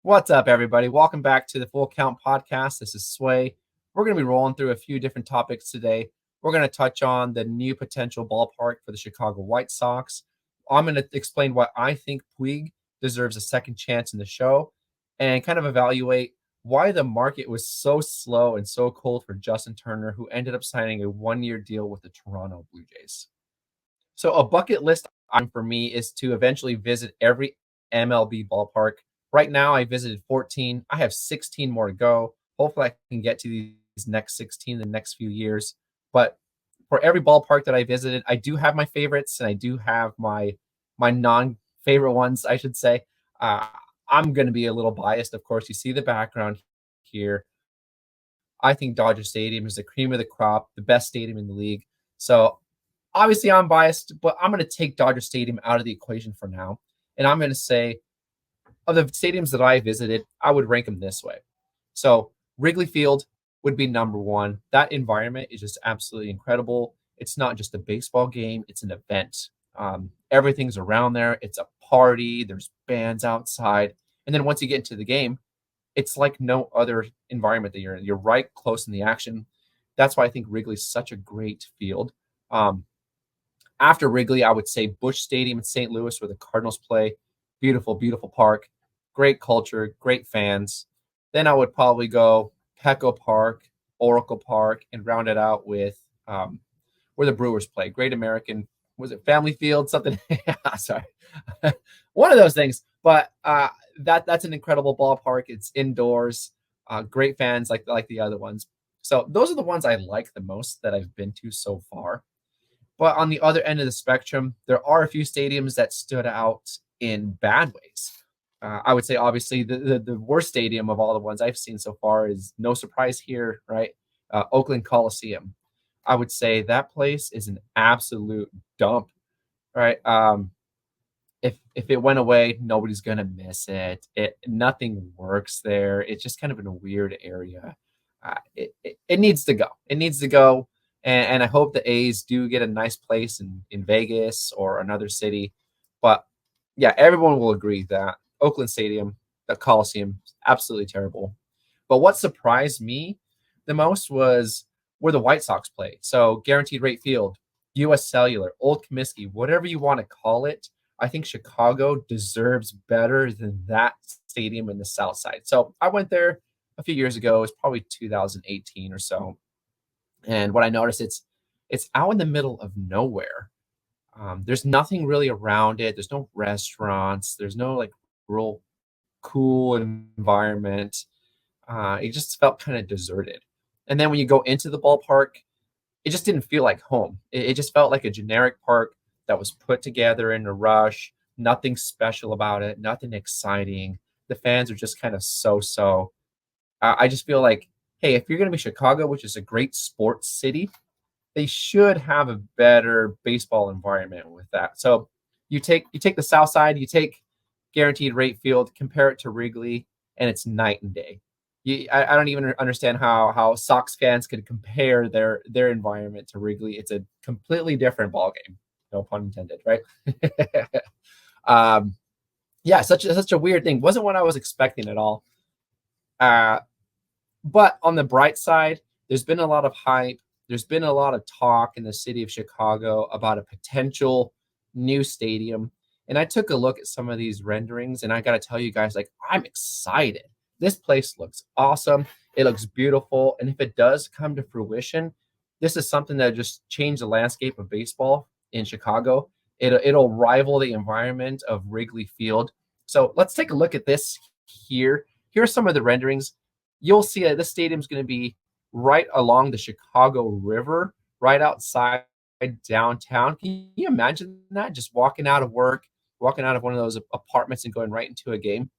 What's up, everybody? Welcome back to the Full Count Podcast. This is Sway. We're going to be rolling through a few different topics today. We're going to touch on the new potential ballpark for the Chicago White Sox. I'm going to explain why I think Puig deserves a second chance in the show and kind of evaluate why the market was so slow and so cold for Justin Turner, who ended up signing a one-year deal with the Toronto Blue Jays. So a bucket list item for me is to eventually visit every MLB ballpark. Right now, I visited 14. I have 16 more to go. Hopefully, I can get to these next 16 in the next few years. But for every ballpark that I visited, I do have my favorites and I do have my non-favorite ones, I should say. Uh, I'm going to be a little biased, of course. You see the background here. I think Dodger Stadium is the cream of the crop, the best stadium in the league. So obviously, I'm biased, but I'm going to take Dodger Stadium out of the equation for now. And I'm going to say, of the stadiums that I visited, I would rank them this way. So Wrigley Field would be number one. That environment is just absolutely incredible. It's not just a baseball game, it's an event. Everything's around there. It's a party. There's bands outside. And then once you get into the game, it's like no other environment that you're in. You're right close in the action. That's why I think Wrigley's such a great field. Um, After Wrigley, I would say Busch Stadium in St. Louis, where the Cardinals play. Beautiful, beautiful park, great culture, great fans. Then I would probably go Petco Park, Oracle Park, and round it out with where the Brewers play. Great American, was it Family Field? Something. Sorry, one of those things. But that's an incredible ballpark. It's indoors, great fans like the other ones. So those are the ones I like the most that I've been to so far. But on the other end of the spectrum, there are a few stadiums that stood out in bad ways. I would say, obviously, the worst stadium of all the ones I've seen so far is no surprise here, right? Oakland Coliseum. I would say that place is an absolute dump, right? If it went away, nobody's gonna miss it. Nothing works there. It's just kind of in a weird area. It needs to go. It needs to go. And I hope the A's do get a nice place in Vegas or another city. But yeah, everyone will agree that Oakland Stadium, the Coliseum, absolutely terrible. But what surprised me the most was where the White Sox play. So Guaranteed Rate Field, US Cellular, Old Comiskey, whatever you want to call it. I think Chicago deserves better than that stadium in the South Side. So I went there a few years ago. It was probably 2018 or so. And what I noticed, it's out in the middle of nowhere. There's nothing really around it. There's no restaurants. There's no like real cool environment. It just felt kind of deserted. And then when you go into the ballpark, it just didn't feel like home. It just felt like a generic park that was put together in a rush. Nothing special about it. Nothing exciting. The fans are just kind of so. I just feel like, hey, if you're going to be Chicago, which is a great sports city, they should have a better baseball environment with that. So you take the South Side, you take Guaranteed Rate Field, compare it to Wrigley, and it's night and day. I don't even understand how Sox fans could compare their environment to Wrigley. It's a completely different ball game. No pun intended, right? um, yeah, such a weird thing. Wasn't what I was expecting at all. Uh, but on the bright side, there's been a lot of hype. There's been a lot of talk in the city of Chicago about a potential new stadium. And I took a look at some of these renderings, and I got to tell you guys, like, I'm excited. This place looks awesome. It looks beautiful. And if it does come to fruition, this is something that just changed the landscape of baseball in Chicago. It'll rival the environment of Wrigley Field. So let's take a look at this here. Here are some of the renderings. You'll see that this stadium is going to be right along the Chicago River, right outside downtown. Can you imagine that? Just walking out of work, walking out of one of those apartments and going right into a game.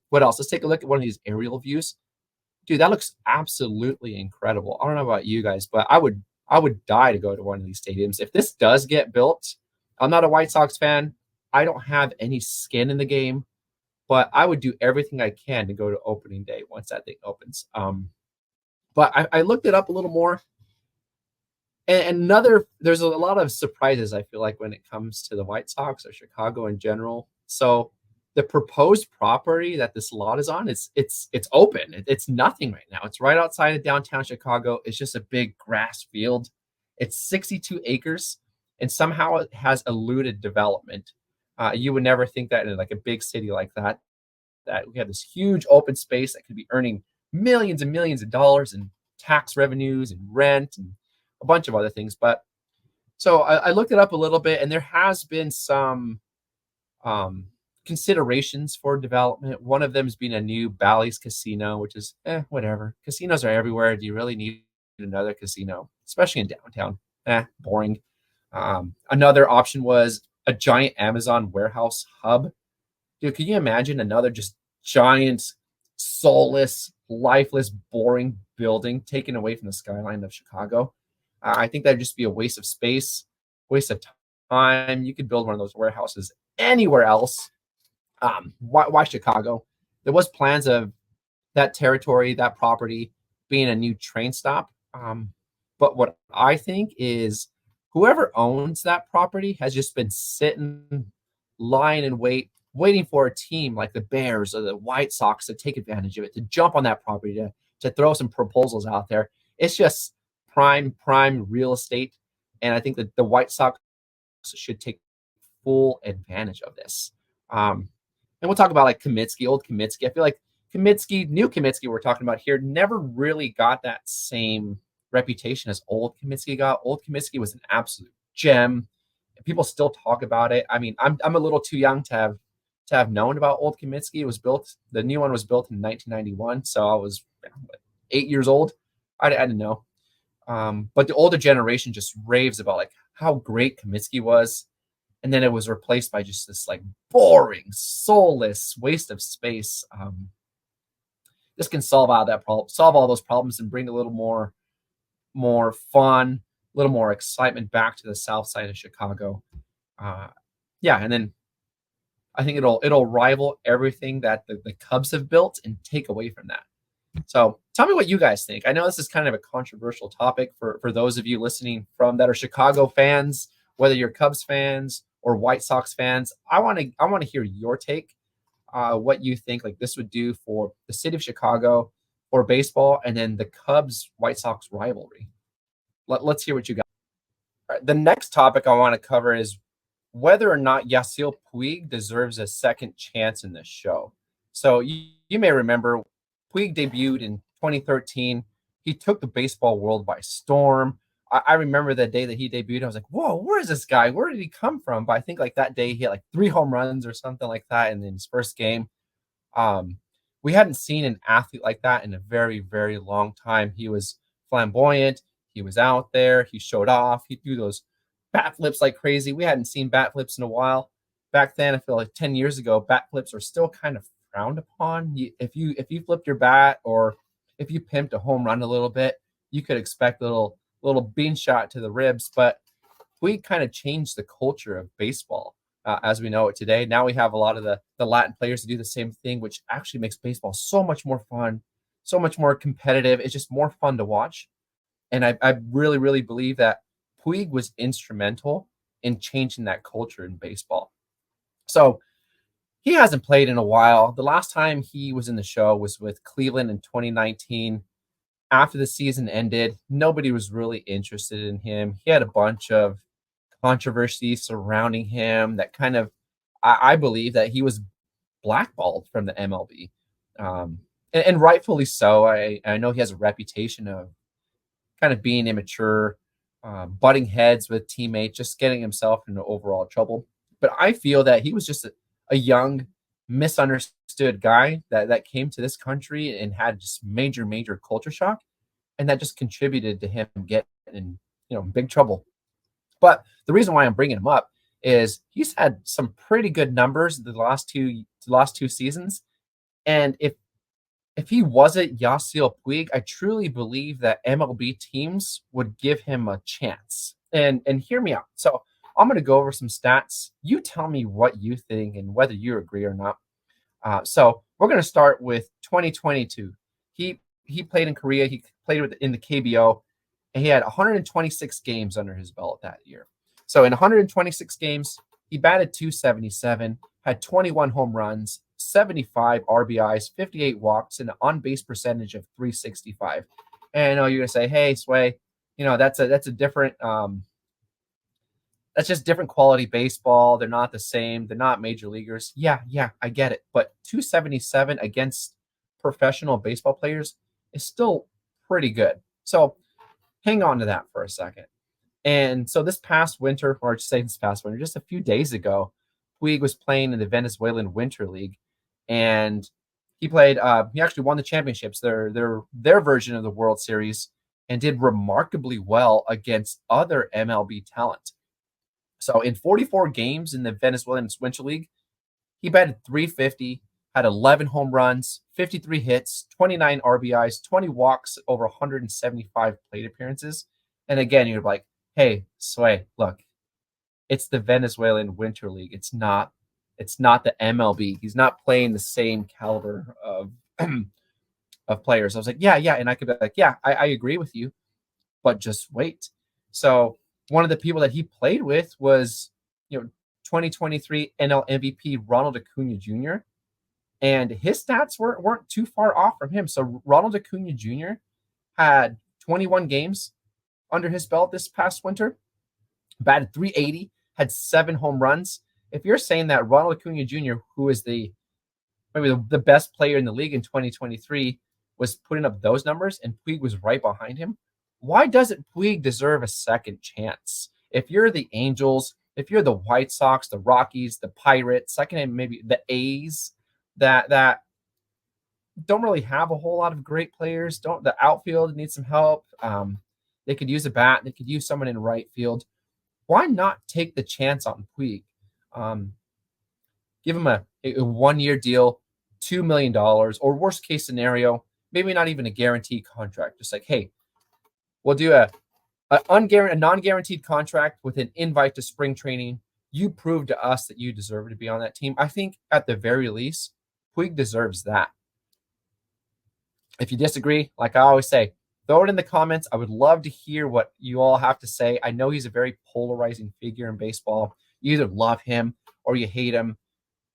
What else? Let's take a look at one of these aerial views. Dude, that looks absolutely incredible. I don't know about you guys, but I would die to go to one of these stadiums. If this does get built, I'm not a White Sox fan. I don't have any skin in the game, but I would do everything I can to go to opening day once that thing opens. But I looked it up a little more. And there's a lot of surprises, I feel like, when it comes to the White Sox or Chicago in general. So the proposed property that this lot is on, it's open. It's nothing right now. It's right outside of downtown Chicago. It's just a big grass field. It's 62 acres, and somehow it has eluded development. You would never think that in like a big city like that, that we have this huge open space that could be earning millions and millions of dollars in tax revenues and rent and a bunch of other things. But so I looked it up a little bit, and there has been some um, considerations for development. One of them is being a new Bally's casino, which is whatever. Casinos are everywhere. Do you really need another casino, especially in downtown? Boring. Another option was a giant Amazon warehouse hub. Dude, can you imagine another just giant, soulless, lifeless, boring building taken away from the skyline of Chicago? I think that'd just be a waste of space, waste of time. You could build one of those warehouses anywhere else. Why Chicago? There was plans of that territory, that property being a new train stop. But what I think is whoever owns that property has just been sitting, lying in wait, waiting for a team like the Bears or the White Sox to take advantage of it, to jump on that property, to throw some proposals out there. It's just prime real estate. And I think that the White Sox should take full advantage of this. And we'll talk about like Comiskey, old Comiskey. I feel like Comiskey, new Comiskey we're talking about here, never really got that same reputation as old Comiskey got. Old Comiskey was an absolute gem. People still talk about it. I mean, I'm a little too young to have known about old Comiskey. It was built, the new one was built in 1991, so I was 8 years old. I didn't know. But the older generation just raves about like how great Comiskey was. And then it was replaced by just this like boring, soulless waste of space. This can solve out that problem, solve all those problems, and bring a little more fun, a little more excitement back to the south side of Chicago. And then I think it'll rival everything that the Cubs have built and take away from that. So tell me what you guys think. I know this is kind of a controversial topic for those of you listening from that are Chicago fans, whether you're Cubs fans or White Sox fans. I want to hear your take, what you think like this would do for the city of Chicago or baseball, and then the Cubs White Sox rivalry. Let's hear what you got. All right, the next topic I want to cover is whether or not Yasiel Puig deserves a second chance in this show. So you may remember Puig debuted in 2013. He took the baseball world by storm. I remember the day that he debuted. I was like, whoa, where is this guy? Where did he come from? But I think like that day he had like 3 home runs or something like that in his first game. We hadn't seen an athlete like that in a very, very long time. He was flamboyant. He was out there. He showed off. He threw those bat flips like crazy. We hadn't seen bat flips in a while. Back then, I feel like 10 years ago, bat flips were still kind of frowned upon. If you flipped your bat or if you pimped a home run a little bit, you could expect a little bean shot to the ribs. But we kind of changed the culture of baseball as we know it today. Now we have a lot of the Latin players to do the same thing, which actually makes baseball so much more fun, so much more competitive. It's just more fun to watch. And I really, really believe that Puig was instrumental in changing that culture in baseball. So he hasn't played in a while. The last time he was in the show was with Cleveland in 2019. After the season ended, nobody was really interested in him. He had a bunch of controversy surrounding him that kind of, I believe that he was blackballed from the MLB. And rightfully so. I know he has a reputation of kind of being immature, butting heads with teammates, just getting himself into overall trouble. But I feel that he was just a young, misunderstood guy that came to this country and had just major culture shock, and that just contributed to him getting in big trouble. But the reason why I'm bringing him up is he's had some pretty good numbers the last two seasons, and if he wasn't Yasiel Puig, I truly believe that MLB teams would give him a chance. And hear me out. So I'm going to go over some stats. You tell me what you think and whether you agree or not. So we're going to start with 2022. He played in Korea. He played in the KBO, and he had 126 games under his belt that year. So in 126 games, he batted .277, had 21 home runs, 75 RBIs, 58 walks, and an on-base percentage of 365. And I know you're gonna say, "Hey, Sway, that's a different that's just different quality baseball. They're not the same. They're not major leaguers." Yeah, I get it. But 277 against professional baseball players is still pretty good. So hang on to that for a second. And so this past winter, or just say this past winter, just a few days ago, Puig was playing in the Venezuelan Winter League, and he played. He actually won the championships, their version of the World Series, and did remarkably well against other MLB talent. So in 44 games in the Venezuelan Winter League, he batted 350, had 11 home runs, 53 hits, 29 RBIs, 20 walks, over 175 plate appearances. And again, you're like, "Hey, Sway, look, it's the Venezuelan Winter League. It's not the MLB. He's not playing the same caliber of of players." I was like, yeah, and I could be like, yeah, I agree with you, but just wait. So one of the people that he played with was, 2023 NL MVP Ronald Acuna Jr., and his stats weren't too far off from him. So Ronald Acuna Jr. had 21 games under his belt this past winter, batted 380, had 7 home runs. If you're saying that Ronald Acuna Jr., who is maybe the best player in the league in 2023, was putting up those numbers and Puig was right behind him, why doesn't Puig deserve a second chance? If you're the Angels, if you're the White Sox, the Rockies, the Pirates, second and maybe the A's, that don't really have a whole lot of great players. The outfield needs some help. They could use a bat. They could use someone in right field. Why not take the chance on Puig? Give him a 1-year deal, $2 million, or worst case scenario, maybe not even a guaranteed contract. Just like, hey, we'll do a non-guaranteed contract with an invite to spring training. You prove to us that you deserve to be on that team. I think at the very least, Puig deserves that. If you disagree, like I always say, throw it in the comments. I would love to hear what you all have to say. I know he's a very polarizing figure in baseball. You either love him or you hate him.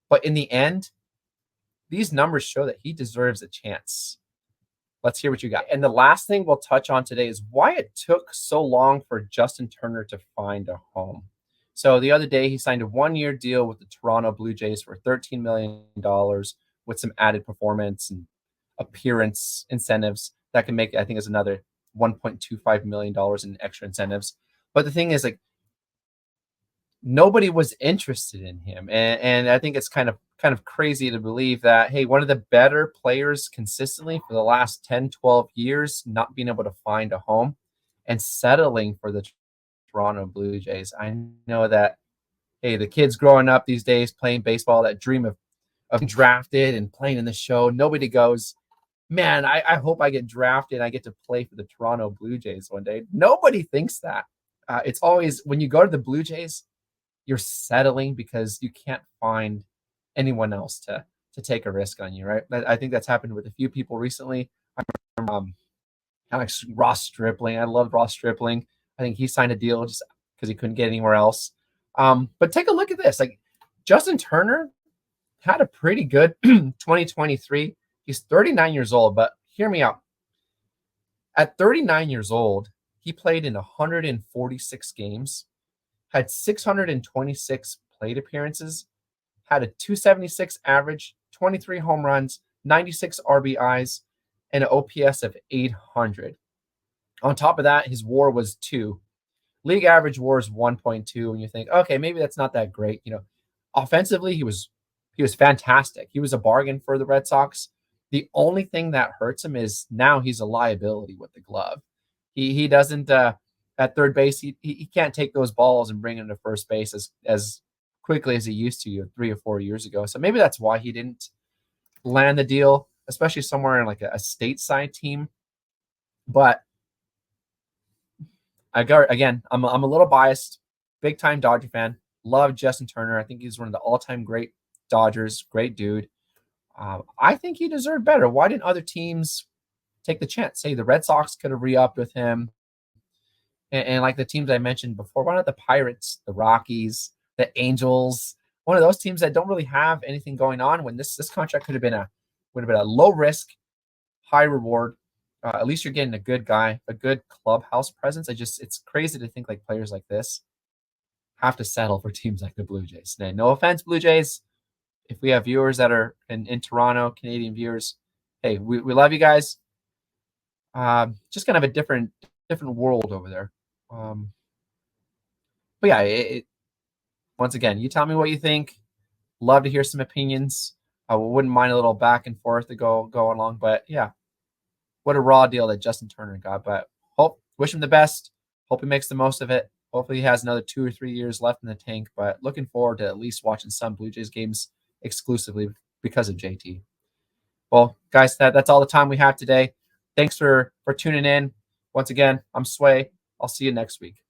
But in the end, these numbers show that he deserves a chance. Let's hear what you got. And the last thing we'll touch on today is why it took so long for Justin Turner to find a home. So the other day, he signed a 1-year deal with the Toronto Blue Jays for $13 million with some added performance and appearance incentives that can make, I think, is another $1.25 million in extra incentives. But the thing is, like, nobody was interested in him. And I think it's kind of crazy to believe that, hey, one of the better players consistently for the last 10, 12 years, not being able to find a home and settling for the Toronto Blue Jays. I know that, hey, the kids growing up these days playing baseball that dream of drafted and playing in the show, nobody goes, man, I hope I get drafted and I get to play for the Toronto Blue Jays one day. Nobody thinks that. It's always when you go to the Blue Jays, you're settling because you can't find anyone else to take a risk on you, right? I think that's happened with a few people recently. I remember like Ross Stripling. I love Ross Stripling. I think he signed a deal just because he couldn't get anywhere else. But take a look at this. Like, Justin Turner had a pretty good 2023. He's 39 years old, but hear me out. At 39 years old, he played in 146 games, had 626 plate appearances, had a 276 average, 23 home runs, 96 RBIs, and an OPS of 800. On top of that, his WAR was 2. League average WAR is 1.2, and you think, okay, maybe that's not that great. Offensively, he was fantastic. He was a bargain for the Red Sox. The only thing that hurts him is now he's a liability with the glove. He doesn't at third base. He can't take those balls and bring them to first base as quickly as he used to 3 or 4 years ago. So maybe that's why he didn't land the deal, especially somewhere in like a stateside team. But I'm a little biased. Big time Dodger fan. Love Justin Turner. I think he's one of the all-time great Dodgers. Great dude. I think he deserved better. Why didn't other teams take the chance? Say the Red Sox could have re-upped with him. And like the teams I mentioned before, why not the Pirates, the Rockies, the Angels? one of those teams that don't really have anything going on when this contract would have been a low risk, high reward. At least you're getting a good guy, a good clubhouse presence. It's crazy to think like players like this have to settle for teams like the Blue Jays. Now, no offense, Blue Jays. If we have viewers that are in Toronto, Canadian viewers, hey, we love you guys. Just kind of a different world over there. But yeah, once again, you tell me what you think. Love to hear some opinions. I wouldn't mind a little back and forth to go along. But yeah, what a raw deal that Justin Turner got. But wish him the best. Hope he makes the most of it. Hopefully he has another 2 or 3 years left in the tank. But looking forward to at least watching some Blue Jays games exclusively because of JT. Well, guys, that's all the time we have today. Thanks for tuning in. Once again, I'm Sway. I'll see you next week.